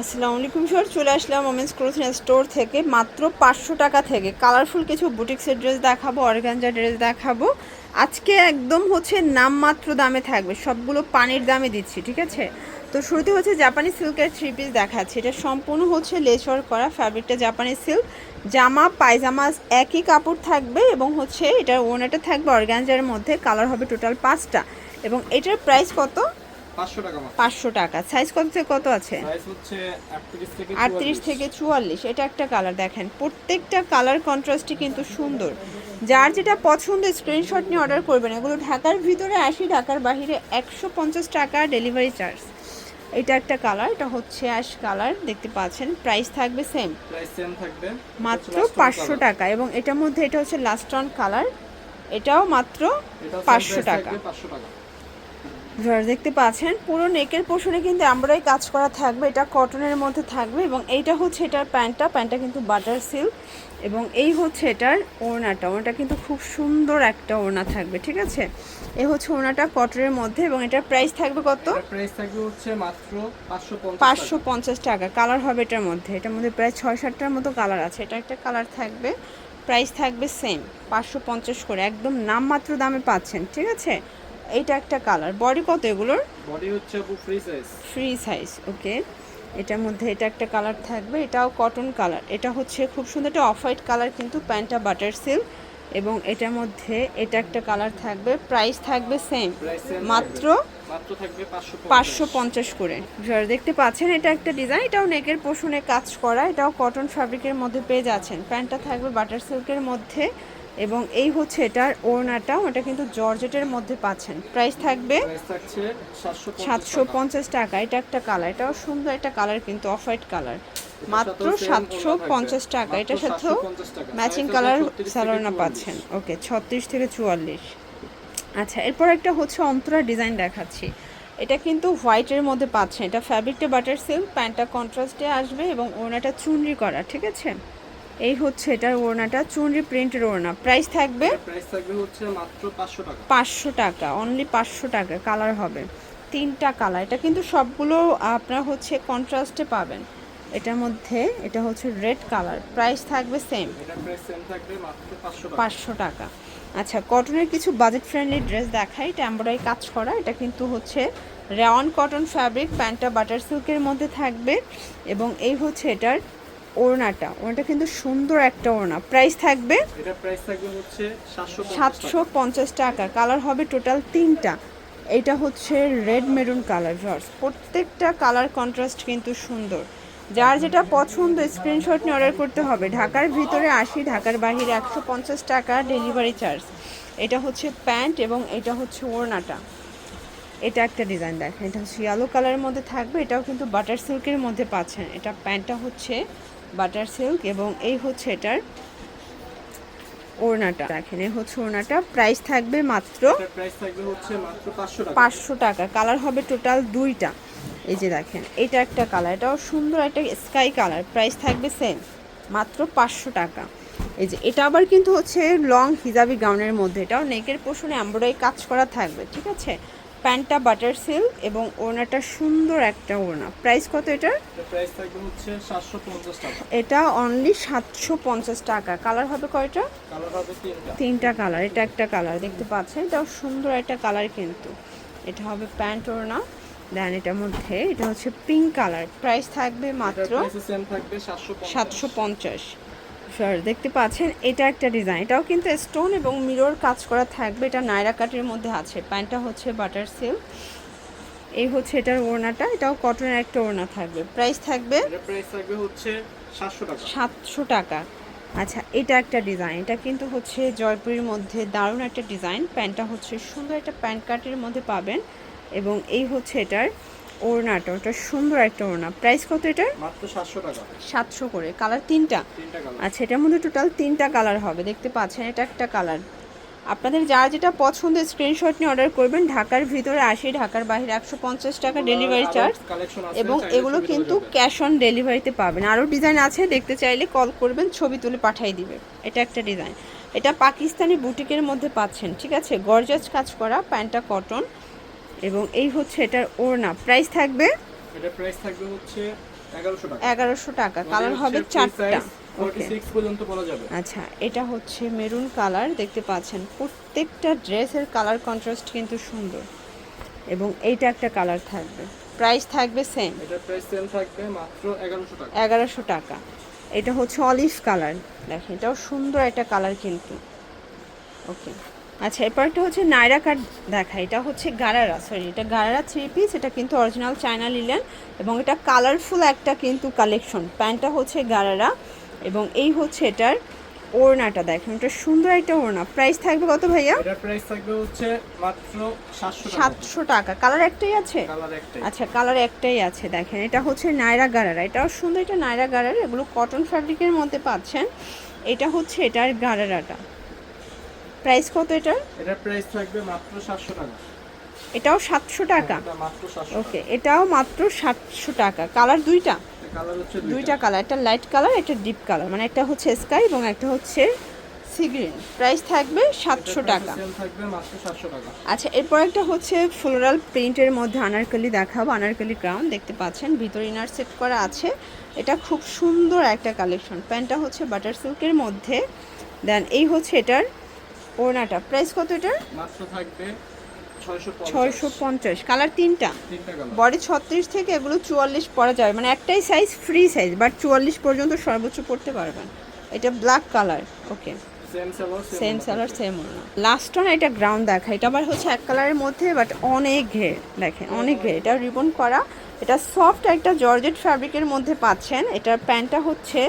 আসসালামু আলাইকুম স্যার, চলে আসলাম ওমেন্স ক্লোথিং স্টোর থেকে মাত্র 500 টাকা থেকে কালারফুল কিছু বুটিক্সের ড্রেস দেখাবো, অর্গানজা ড্রেস দেখাবো। আজকে একদম হচ্ছে নামমাত্র দামে থাকবে, সবগুলো পানির দামে দিচ্ছি, ঠিক আছে। তো শুরুতে হচ্ছে জাপানি সিল্কের থ্রি পিস দেখাচ্ছি। এটা সম্পূর্ণ হচ্ছে লেস ওয়ার্ক করা, ফ্যাব্রিকটা জাপানি সিল্ক। জামা পায়জামা একই কাপড় থাকবে এবং হচ্ছে এটার ওড়নাটা থাকবে অর্গানজার মধ্যে। কালার হবে টোটাল 5টা এবং এটার প্রাইস কত? 500 টাকা মাত্র। 500 টাকা। সাইজ কত থেকে কত আছে? সাইজ হচ্ছে 38 থেকে 44। এটা একটা কালার, দেখেন প্রত্যেকটা কালার কন্ট্রাস্টই কিন্তু সুন্দর। যার যেটা পছন্দ স্ক্রিনশট নিয়ে অর্ডার করবেন। এগুলো ঢাকার ভিতরে 80, ঢাকার বাইরে 150 টাকা ডেলিভারি চার্জ। এটা একটা কালার, এটা হচ্ছে অ্যাশ কালার, দেখতে পাচ্ছেন। প্রাইস থাকবে সেম, প্রাইস সেম থাকবে মাত্র 500 টাকা। এবং এটার মধ্যে এটা হচ্ছে লাস্ট অন কালার, এটাও মাত্র এটা সেম 500 প্রাইস টাকা। থাকবে 500 টাকা। দেখতে পাচ্ছেন পুরো নেকের পোর্শনে কিন্তু এমব্রয়ডারি কাজ করা থাকবে। এটা কটনের মধ্যে থাকবে এবং এইটা হচ্ছে এটার প্যান্টটা কিন্তু বাটার সিল্ক। এবং এই হচ্ছে এটার ওড়নাটা কিন্তু খুব সুন্দর একটা ওড়না থাকবে, ঠিক আছে। এই হচ্ছে ওড়নাটা কটনের মধ্যে এবং এটার প্রাইস থাকবে কত? এটার প্রাইস থাকবে হচ্ছে মাত্র 550 টাকা। 550 টাকা। কালার হবে এটার মধ্যে প্রায় 6-7টার মতো কালার আছে। এটা একটা কালার থাকবে, প্রাইস থাকবে সেম 550 করে, একদম নামমাত্র দামে পাচ্ছেন, ঠিক আছে। এইটা একটা কালার। বডি কত এগুলোর? বডি হচ্ছে আপু ফ্রি সাইজ। ফ্রি সাইজ, ওকে। এটার মধ্যে এটা একটা কালার থাকবে, এটাও কটন কালার। এটা হচ্ছে খুব সুন্দর একটা অফ হোয়াইট কালার, কিন্তু প্যান্টটা বাটার সিল্ক। এবং এটার মধ্যে এটা একটা কালার থাকবে, প্রাইস থাকবে সেম, মাত্র মাত্র থাকবে 550। 550 করে। যারা দেখতে পাচ্ছেন এটা একটা ডিজাইন, এটাও নেকের পোষণে কাজ করা, এটাও কটন ফ্যাব্রিকের মধ্যে পেয়ে যাচ্ছেন। প্যান্টটা থাকবে বাটার সিল্কের মধ্যে এবং এই হচ্ছে এটার ওড়নাটা, ওটা কিন্তু জর্জেটের মধ্যে পাচ্ছেন। প্রাইস থাকবে প্রাইস থাকছে 750 টাকা। এটা একটা কালার, এটাও সুন্দর একটা কালার, কিন্তু অফ হোয়াইট কালার, মাত্র 750 টাকা। এটার সাথেও ম্যাচিং কালার স্যালোনা পাচ্ছেন, ওকে। 36 থেকে 44। আচ্ছা, এরপর একটা হচ্ছে অন্তরা ডিজাইন দেখাচ্ছি। এটা কিন্তু হোয়াইটের মধ্যে পাচ্ছেন। এটা ফ্যাব্রিকটা বাটার সিল্ক, প্যান্টটা কন্ট্রাস্টে আসবে এবং ওড়নাটা চুনরি করা, ঠিক আছে। এই হচ্ছে এটার ওড়নাটা, চুনরি প্রিন্টের ওড়না। প্রাইস থাকবে হচ্ছে মাত্র 500 টাকা। 500 টাকা, অনলি 500 টাকা। কালার হবে 3টা কালার। এটা কিন্তু সবগুলো আপনার হচ্ছে কন্ট্রাস্টে পাবেন। এটার মধ্যে এটা হচ্ছে রেড কালার, প্রাইস থাকবে সেম, এটার প্রাইস সেম থাকবে মাত্র 500 টাকা। 500 টাকা। আচ্ছা, কটনের কিছু বাজেট ফ্রেন্ডলি ড্রেস দেখাই। এটা এমব্রয়ডারি কাজ করা, এটা কিন্তু হচ্ছে রেওয়ান কটন ফ্যাব্রিক, প্যান্টটা বাটার সিল্কের মধ্যে থাকবে এবং এই হচ্ছে এটার ওড়নাটা কিন্তু সুন্দর একটা ওড়না। প্রাইস থাকবে এটা প্রাইস থাকবে হচ্ছে 750 টাকা। কালার হবে টোটাল 3টা। এটা হচ্ছে রেড মেরুন কালার। ভিউয়ার্স, প্রত্যেকটা কালার কন্ট্রাস্ট কিন্তু সুন্দর। যার যেটা পছন্দ স্ক্রিনশট নিয়ে অর্ডার করতে হবে। ঢাকার ভিতরে 80, ঢাকার বাইরে 150 টাকা ডেলিভারি চার্জ। এটা হচ্ছে প্যান্ট এবং এটা হচ্ছে ওড়নাটা। এটা একটা ডিজাইন দেখেন, এটা হচ্ছে ইয়েলো কালারের মধ্যে থাকবে, এটাও কিন্তু বাটার সিল্কের মধ্যে পাচ্ছেন। এটা প্যান্টটা হচ্ছে বাটার সিল্ক এবং এই হচ্ছে এটার ওড়নাটা, দেখেন এই হচ্ছে ওড়নাটা। প্রাইস থাকবে মাত্র প্রাইস থাকবে হচ্ছে মাত্র 500 টাকা। 500 টাকা। কালার হবে টোটাল 2টা। এই যে দেখেন এটা একটা কালার, এটাও সুন্দর একটা স্কাই কালার। প্রাইস থাকবে সেম, মাত্র 500 টাকা। এই যে এটা আবার কিন্তু হচ্ছে লং হিজাবি গাউনের মধ্যে, এটাও নেকের পোষণে এমব্রয়ডারি কাজ করা থাকবে, ঠিক আছে। প্যান্টটা বাটার সিল্ক এবং ওড়নাটা সুন্দর একটা ওড়না। প্রাইস কত এটার? প্রাইস থাকবে হচ্ছে 750 টাকা। এটা অনলি 750 টাকা। কালার হবে কয়টা? কালার হবে 3টা কালার। এটা একটা কালার, দেখতে পাচ্ছেন, এটাও সুন্দর একটা কালার কিন্তু। এটা হবে প্যান্ট ওড়না। দেন এটার মধ্যে এটা হচ্ছে পিঙ্ক কালার। প্রাইস থাকবে মাত্র সেম থাকবে 750। স্যার দেখতে পাচ্ছেন এটা একটা ডিজাইন, এটাও কিন্তু স্টোন এবং মিরর কাজ করা থাকবে। এটা নায়রা কাটের মধ্যে আছে। প্যান্টটা হচ্ছে বাটার সিল্ক। এই হচ্ছে এটার ওড়নাটা, এটাও কটনের একটা ওড়না থাকবে। প্রাইস থাকবে হচ্ছে 700 টাকা। আচ্ছা, এটা একটা ডিজাইন, এটা কিন্তু হচ্ছে জয়পুরের মধ্যে দারুণ একটা ডিজাইন। প্যান্টটা হচ্ছে সুন্দর একটা প্যান্ট কাটের মধ্যে পাবেন এবং এই হচ্ছে এটার ওড়নাটা, ওটা সুন্দর একটা ওড়না। প্রাইস কত এটার? মাত্র 700 টাকা। 700 করে। কালার 3টা। আচ্ছা, এটার মধ্যে টোটাল 3টা কালার হবে, দেখতে পাচ্ছেন। এটা একটা কালার। আপনাদের যার যেটা পছন্দ স্ক্রিনশট নিয়ে অর্ডার করবেন। ঢাকার ভিতরে 80, ঢাকার বাইরে 150 টাকা ডেলিভারি চার্জ এবং এগুলো কিন্তু ক্যাশ অন ডেলিভারিতে পাবেন। আরও ডিজাইন আছে, দেখতে চাইলে কল করবেন, ছবি তুলে পাঠিয়ে দিবে। এটা একটা ডিজাইন, এটা পাকিস্তানি বুটিকের মধ্যে পাচ্ছেন, ঠিক আছে। গর্জাস কাজ করা, প্যান্টটা কটন এবং এই হচ্ছে এটার ওড়না। প্রাইস থাকবে এটা প্রাইস থাকবে হচ্ছে 1100 টাকা। 1100 টাকা, কালার আমাদের হবে হচ্ছে free 4টা। size ওকে 46 পর্যন্ত পরা যাবে। আচ্ছা, এটা হচ্ছে মেরুন কালার, দেখতে পাচ্ছেন প্রত্যেকটা ড্রেসের কালার কন্ট্রাস্ট কিন্তু সুন্দর। এবং এইটা একটা কালার থাকবে, প্রাইস থাকবে সেম এটার প্রাইস সেম থাকবে মাত্র 1100 টাকা। 1100 টাকা। এটা হচ্ছে অলিভ কালার, দেখেন এটাও সুন্দর একটা কালার কিন্তু। ওকে, আচ্ছা এরপর একটা হচ্ছে নায়রা কাট দেখা, এটা হচ্ছে গারারা, সরি এটা গারারা 3 পিস, এটা কিন্তু অরিজিনাল চায়না লিলেন এবং এটা কালারফুল একটা কিন্তু কালেকশন। প্যান্টটা হচ্ছে গারারা এবং এই হচ্ছে এটার ওড়নাটা, দেখেন এটা সুন্দর একটা ওড়না। প্রাইস থাকবে কত ভাইয়া? এটার প্রাইস থাকবে হচ্ছে মাত্র 700 টাকা। 700 টাকা। কালার একটাই আছে? কালার একটাই। আচ্ছা, কালার একটাই আছে। দেখেন এটা হচ্ছে নায়রা গারারা, এটাও সুন্দর, এটা নায়রা গারার, এগুলো কটন ফ্যাব্রিকের মধ্যে পাচ্ছেন। এটা হচ্ছে এটার গারারাটা। প্রাইস কত এটার? এটার প্রাইস থাকবে মাত্র 700 টাকা। এটাও 700 টাকা। এটা মাত্র 700 ওকে, এটাও মাত্র 700 টাকা। কালার দুইটা? টাকা। কালার হচ্ছে দুইটা কালার, একটা লাইট কালার, একটা ডিপ কালার, মানে একটা হচ্ছে স্কাই এবং একটা হচ্ছে সি গ্রিন। প্রাইস থাকবে 700 টাকা। সেল থাকবে মাত্র 700 টাকা। আচ্ছা, এরপর একটা হচ্ছে ফ্লোরাল প্রিন্টের মধ্যে আনারকলি দেখাবো, আনারকলি গ্রাউন্ড, দেখতে পাচ্ছেন ভিতরে ইনার সেট করা আছে। এটা খুব সুন্দর একটা কালেকশন। প্যান্টটা হচ্ছে বাটার সিল্কের মধ্যে, দেন এই হচ্ছে এটার ওড়নাটা। প্রাইস কত এটার? মাত্র থাকবে 650। 650। কালার তিনটা? তিনটা কালার। বডি 36 থেকে এগুলো 44 পরা যাবে, মানে একটাই সাইজ ফ্রি সাইজ, বাট 44 পর্যন্ত সর্বোচ্চ পড়তে পারবেন। এটা black colour. Okay, same salwar same salwar same ওড়না। লাস্ট ওয়ান এটা গ্রাউন্ড দেখা, এটা আবার হচ্ছে এক কালারের মধ্যে বাট অনেক ঘের, দেখেন অনেক ঘের, এটা রিবন করা। এটা সফট একটা জর্জেট ফ্যাব্রিকের মধ্যে পাচ্ছেন। এটার প্যান্টটা হচ্ছে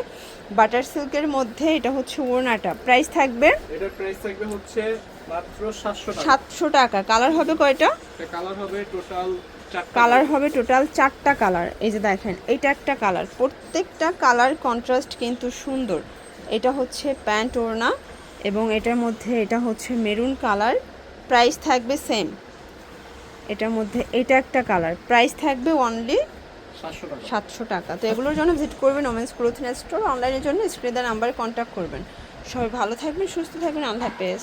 বাটার সিল্কের মধ্যে, এটা হচ্ছে ওড়নাটা। প্রাইস থাকবে? এটার প্রাইস থাকবে হচ্ছে মাত্র 700 টাকা। 700 টাকা। কালার হবে কয়টা? এটা কালার হবে টোটাল 4টা। কালার হবে টোটাল 4টা কালার। এই যে দেখেন এইটা একটা কালার, প্রত্যেকটা কালার কন্ট্রাস্ট কিন্তু সুন্দর। এটা হচ্ছে প্যান্ট ওড়না এবং এটার মধ্যে এটা হচ্ছে মেরুন কালার। প্রাইস থাকবে সেম। এটার মধ্যে এটা একটা কালার, প্রাইস থাকবে অনলি 700 টাকা। 700 টাকা। তো এগুলোর জন্য ভিজিট করবেন ওমেন্স ক্লোথিং স্টোর। অনলাইনের জন্য স্ক্রিনে দেওয়া নাম্বারে কন্ট্যাক্ট করবেন। সবাই ভালো থাকবেন, সুস্থ থাকবেন, আল্লাহ হাফেজ।